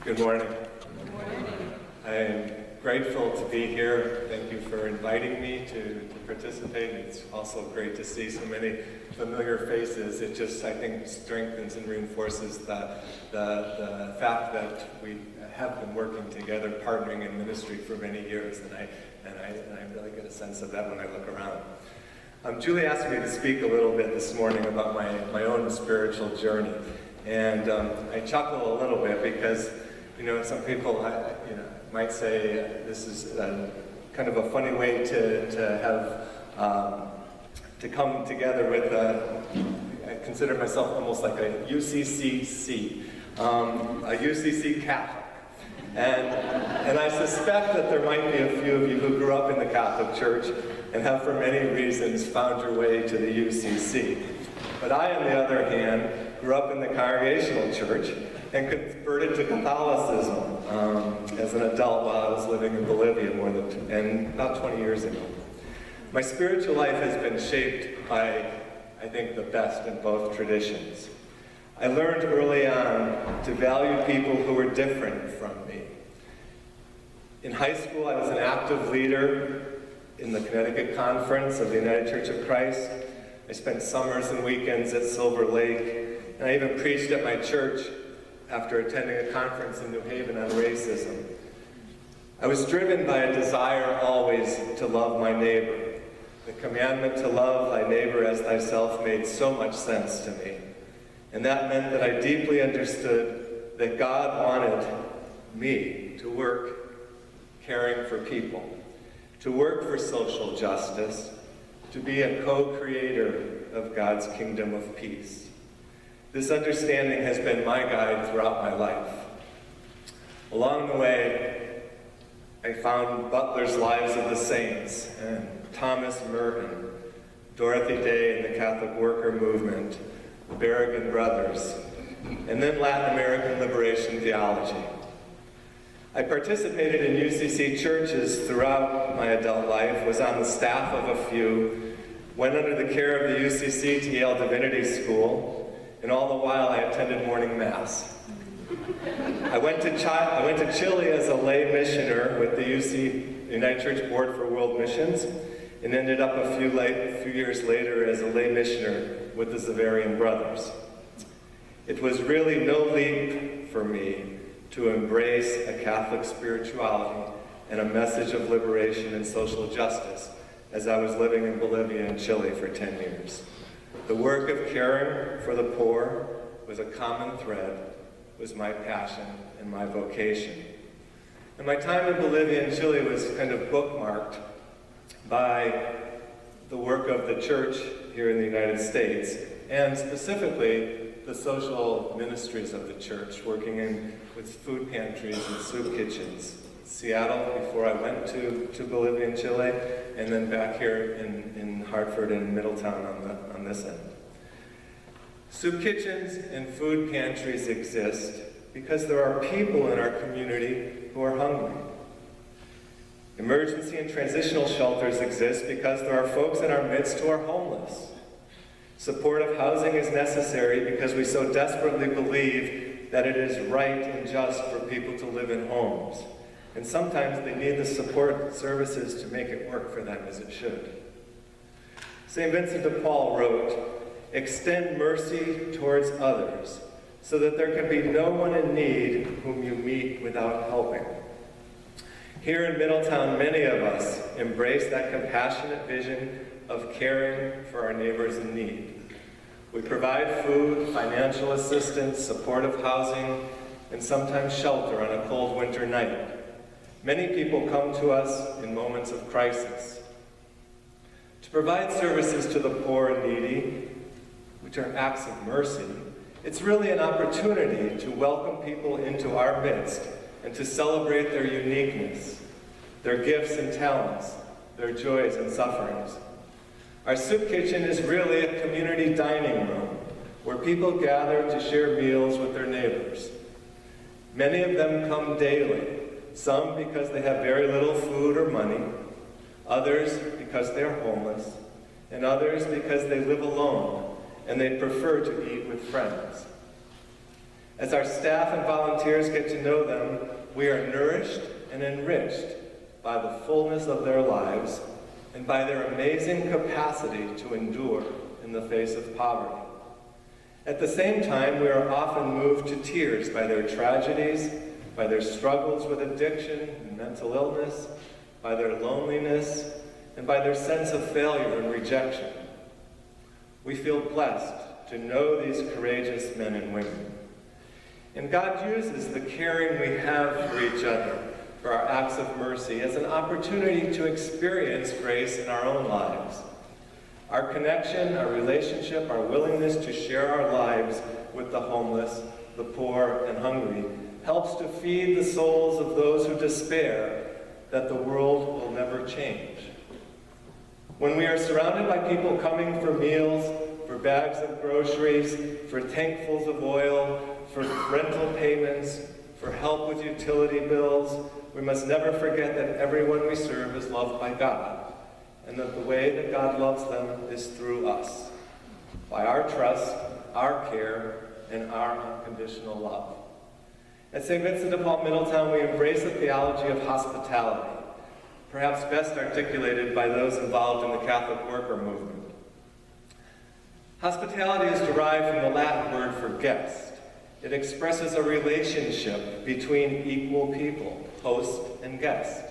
Good morning. I am grateful to be here. Thank you for inviting me to participate. It's also great to see so many familiar faces. It just, I think, strengthens and reinforces the fact that we have been working together, partnering in ministry for many years, and I really get a sense of that when I look around. Julie asked me to speak a little bit this morning about my own spiritual journey, and I chuckle a little bit because, some people might say this is kind of a funny way to come together with I consider myself almost like a UCCC Catholic. And I suspect that there might be a few of you who grew up in the Catholic Church and have for many reasons found your way to the UCC. But I, on the other hand, grew up in the Congregational Church and converted to Catholicism as an adult while I was living in Bolivia about 20 years ago. My spiritual life has been shaped by, I think, the best in both traditions. I learned early on to value people who were different from me. In high school, I was an active leader in the Connecticut Conference of the United Church of Christ. I spent summers and weekends at Silver Lake, and I even preached at my church after attending a conference in New Haven on racism. I was driven by a desire always to love my neighbor. The commandment to love thy neighbor as thyself made so much sense to me. And that meant that I deeply understood that God wanted me to work caring for people, to work for social justice, to be a co-creator of God's kingdom of peace. This understanding has been my guide throughout my life. Along the way, I found Butler's Lives of the Saints and Thomas Merton, Dorothy Day and the Catholic Worker Movement, the Berrigan Brothers, and then Latin American liberation theology. I participated in UCC churches throughout my adult life, was on the staff of a few, went under the care of the UCC to Yale Divinity School, and all the while I attended morning mass. I went to Chile as a lay missioner with the UC United Church Board for World Missions, and ended up a few years later as a lay missioner with the Zavarian Brothers. It was really no leap for me to embrace a Catholic spirituality and a message of liberation and social justice as I was living in Bolivia and Chile for 10 years. The work of caring for the poor was a common thread, was my passion and my vocation. And my time in Bolivia and Chile was kind of bookmarked by the work of the church here in the United States, and specifically the social ministries of the church, working with food pantries and soup kitchens. Seattle before I went to Bolivia and Chile, and then back here in Hartford and Middletown on this end. Soup kitchens and food pantries exist because there are people in our community who are hungry. Emergency and transitional shelters exist because there are folks in our midst who are homeless. Supportive housing is necessary because we so desperately believe that it is right and just for people to live in homes. And sometimes they need the support services to make it work for them as it should. St. Vincent de Paul wrote, "Extend mercy towards others, so that there can be no one in need whom you meet without helping." Here in Middletown, many of us embrace that compassionate vision of caring for our neighbors in need. We provide food, financial assistance, supportive housing, and sometimes shelter on a cold winter night. Many people come to us in moments of crisis. To provide services to the poor and needy, which are acts of mercy, it's really an opportunity to welcome people into our midst and to celebrate their uniqueness, their gifts and talents, their joys and sufferings. Our soup kitchen is really a community dining room where people gather to share meals with their neighbors. Many of them come daily, some because they have very little food or money, others because they're homeless, and others because they live alone and they prefer to eat with friends. As our staff and volunteers get to know them, we are nourished and enriched by the fullness of their lives and by their amazing capacity to endure in the face of poverty. At the same time, we are often moved to tears by their tragedies, by their struggles with addiction and mental illness, by their loneliness, and by their sense of failure and rejection. We feel blessed to know these courageous men and women. And God uses the caring we have for each other, for our acts of mercy, as an opportunity to experience grace in our own lives. Our connection, our relationship, our willingness to share our lives with the homeless, the poor, and hungry helps to feed the souls of those who despair that the world will never change. When we are surrounded by people coming for meals, for bags of groceries, for tankfuls of oil, for rental payments, for help with utility bills, we must never forget that everyone we serve is loved by God, and that the way that God loves them is through us, by our trust, our care, and our unconditional love. At St. Vincent de Paul, Middletown, we embrace a theology of hospitality, perhaps best articulated by those involved in the Catholic worker movement. Hospitality is derived from the Latin word for guest. It expresses a relationship between equal people, host and guest.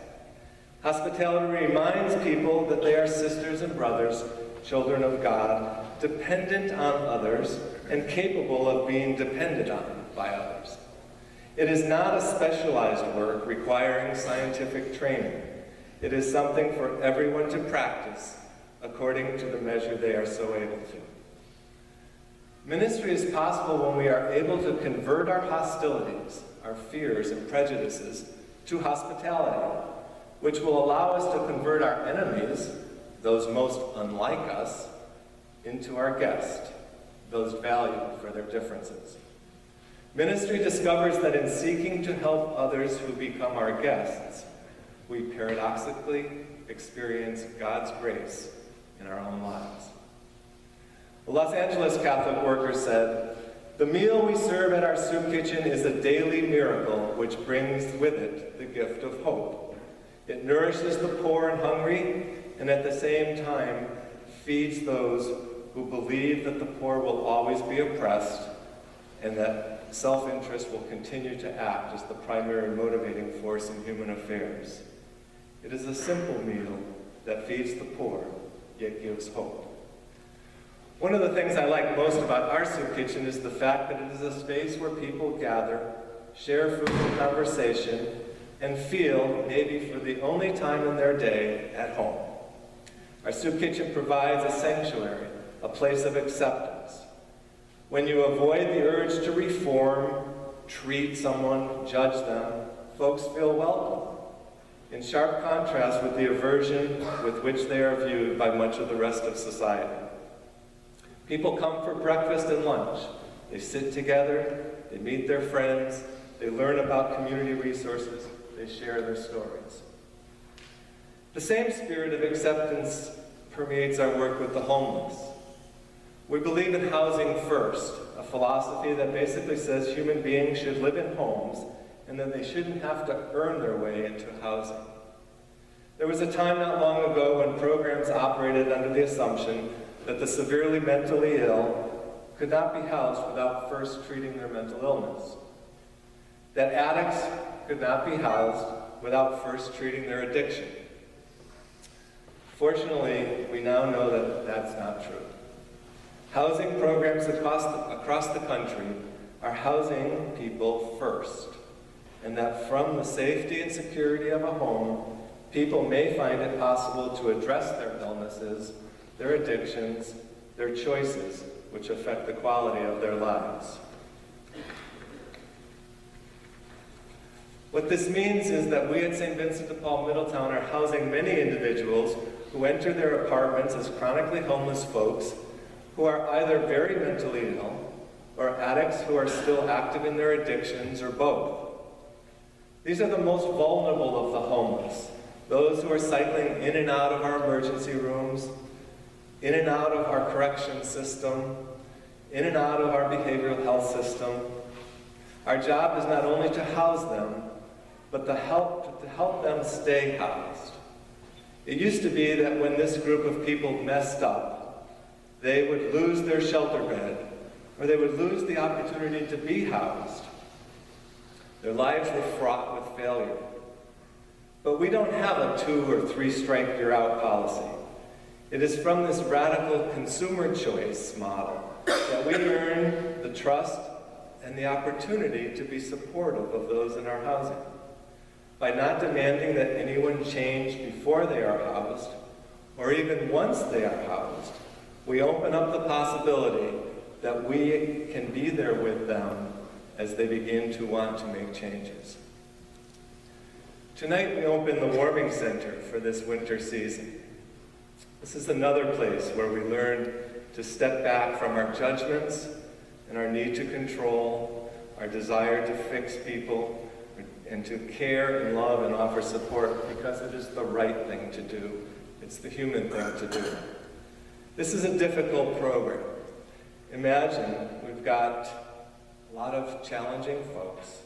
Hospitality reminds people that they are sisters and brothers, children of God, dependent on others, and capable of being depended on by others. It is not a specialized work requiring scientific training. It is something for everyone to practice according to the measure they are so able to. Ministry is possible when we are able to convert our hostilities, our fears and prejudices, to hospitality, which will allow us to convert our enemies, those most unlike us, into our guests, those valued for their differences. Ministry discovers that in seeking to help others who become our guests, we paradoxically experience God's grace in our own lives. A Los Angeles Catholic worker said, "The meal we serve at our soup kitchen is a daily miracle which brings with it the gift of hope. It nourishes the poor and hungry, and at the same time feeds those who believe that the poor will always be oppressed and that self-interest will continue to act as the primary motivating force in human affairs. It is a simple meal that feeds the poor, yet gives hope." One of the things I like most about our soup kitchen is the fact that it is a space where people gather, share food and conversation, and feel, maybe for the only time in their day, at home. Our soup kitchen provides a sanctuary, a place of acceptance. When you avoid the urge to reform, treat someone, judge them, folks feel welcome, in sharp contrast with the aversion with which they are viewed by much of the rest of society. People come for breakfast and lunch. They sit together, they meet their friends, they learn about community resources, they share their stories. The same spirit of acceptance permeates our work with the homeless. We believe in housing first, a philosophy that basically says human beings should live in homes and that they shouldn't have to earn their way into housing. There was a time not long ago when programs operated under the assumption that the severely mentally ill could not be housed without first treating their mental illness. That addicts could not be housed without first treating their addiction. Fortunately, we now know that that's not true. Housing programs across the country are housing people first, and that from the safety and security of a home, people may find it possible to address their illnesses, their addictions, their choices, which affect the quality of their lives. What this means is that we at St. Vincent de Paul, Middletown are housing many individuals who enter their apartments as chronically homeless folks who are either very mentally ill or addicts who are still active in their addictions, or both. These are the most vulnerable of the homeless, those who are cycling in and out of our emergency rooms, in and out of our correction system, in and out of our behavioral health system, Our job is not only to house them, but to help them stay housed. It used to be that when this group of people messed up, they would lose their shelter bed, or they would lose the opportunity to be housed. Their lives were fraught with failure. But we don't have a 2 or 3 strike you're out policy. It is from this radical consumer choice model that we earn the trust and the opportunity to be supportive of those in our housing. By not demanding that anyone change before they are housed, or even once they are housed, we open up the possibility that we can be there with them as they begin to want to make changes. Tonight we open the warming center for this winter season. This is another place where we learn to step back from our judgments and our need to control, our desire to fix people, and to care and love and offer support because it is the right thing to do. It's the human thing to do. This is a difficult program. Imagine we've got a lot of challenging folks,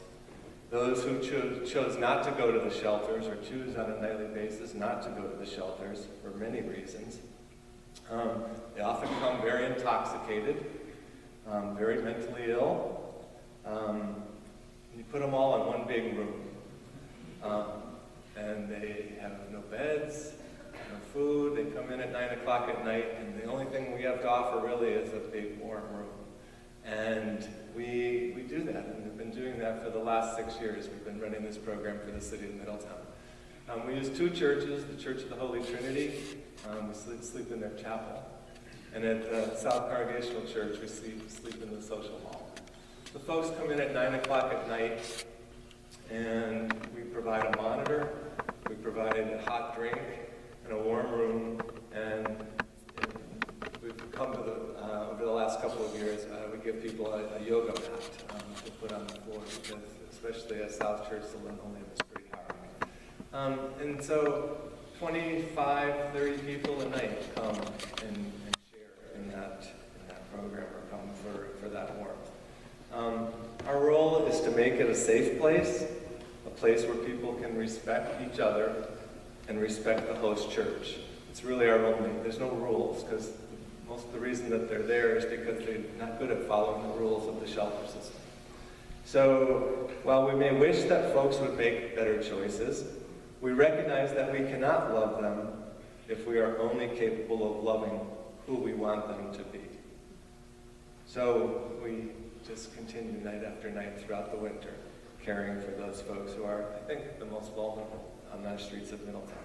those who chose not to go to the shelters or choose on a nightly basis not to go to the shelters for many reasons. They often come very intoxicated, very mentally ill. You put them all in one big room, and they have no beds, no food. They come in at 9 o'clock at night, and the only thing we have to offer really is a big warm room. And we do that, and we've been doing that for the last 6 years. We've been running this program for the city of Middletown. We use 2 churches, the Church of the Holy Trinity, we sleep in their chapel, and at the South Congregational Church, we sleep in the social hall. The folks come in at 9 o'clock at night, and we provide a monitor, we provide a hot drink, and a warm room, and we've come to over the last couple of years, we give people a yoga mat to put on the floor, because especially at South Church, the linoleum is pretty hard. And so 25, 30 people a night come and share in that program, or come for that warmth. Our role is to make it a safe place, a place where people can respect each other and respect the host church. It's really there's no rules, because most of the reason that they're there is because they're not good at following the rules of the shelter system. So while we may wish that folks would make better choices, we recognize that we cannot love them if we are only capable of loving who we want them to be. So we just continue night after night throughout the winter, caring for those folks who are, I think, the most vulnerable on the streets of Middletown.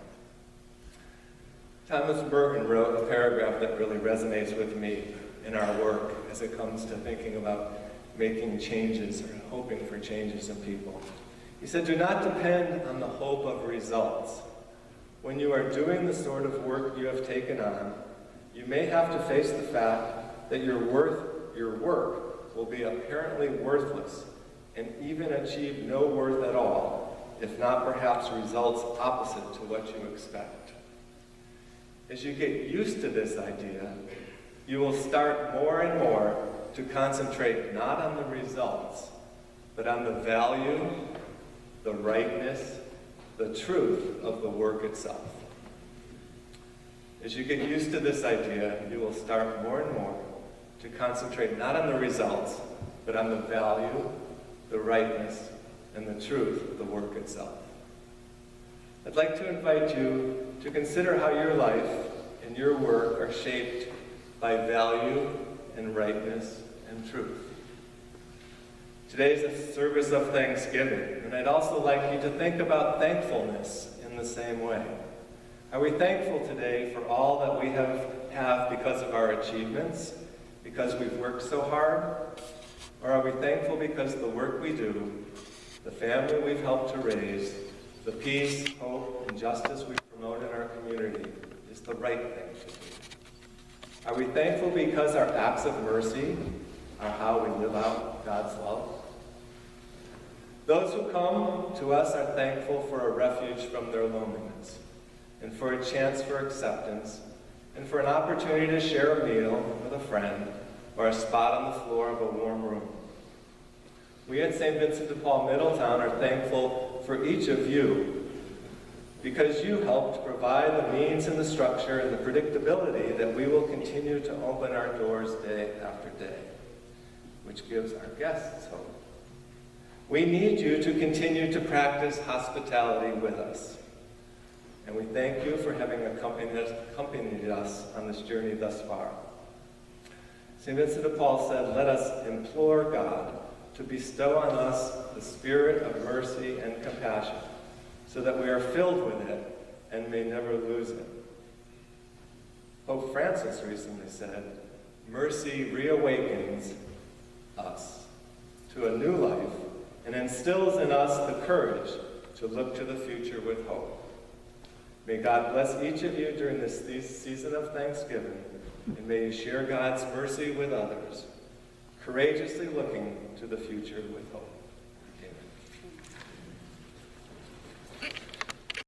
Thomas Burton wrote a paragraph that really resonates with me in our work as it comes to thinking about making changes or hoping for changes in people. He said, "Do not depend on the hope of results. When you are doing the sort of work you have taken on, you may have to face the fact that your work will be apparently worthless and even achieve no worth at all, if not perhaps results opposite to what you expect." As you get used to this idea, you will start more and more to concentrate not on the results, but on the value, the rightness, the truth of the work itself. As you get used to this idea, you will start more and more to concentrate not on the results, but on the value, the rightness, and the truth of the work itself. I'd like to invite you to consider how your life and your work are shaped by value and rightness and truth. Today is a service of Thanksgiving, and I'd also like you to think about thankfulness in the same way. Are we thankful today for all that we have because of our achievements, because we've worked so hard? Or are we thankful because the work we do, the family we've helped to raise, the peace, hope, and justice we promote in our community is the right thing to do? Are we thankful because our acts of mercy are how we live out God's love? Those who come to us are thankful for a refuge from their loneliness, and for a chance for acceptance, and for an opportunity to share a meal with a friend, or a spot on the floor of a warm room. We at St. Vincent de Paul Middletown are thankful for each of you because you helped provide the means and the structure and the predictability that we will continue to open our doors day after day, which gives our guests hope. We need you to continue to practice hospitality with us. And we thank you for having accompanied us on this journey thus far. St. Vincent de Paul said, "Let us implore God to bestow on us the spirit of mercy and compassion, so that we are filled with it and may never lose it." Pope Francis recently said, "Mercy reawakens us to a new life and instills in us the courage to look to the future with hope." May God bless each of you during this season of Thanksgiving, and may you share God's mercy with others, courageously looking to the future with hope.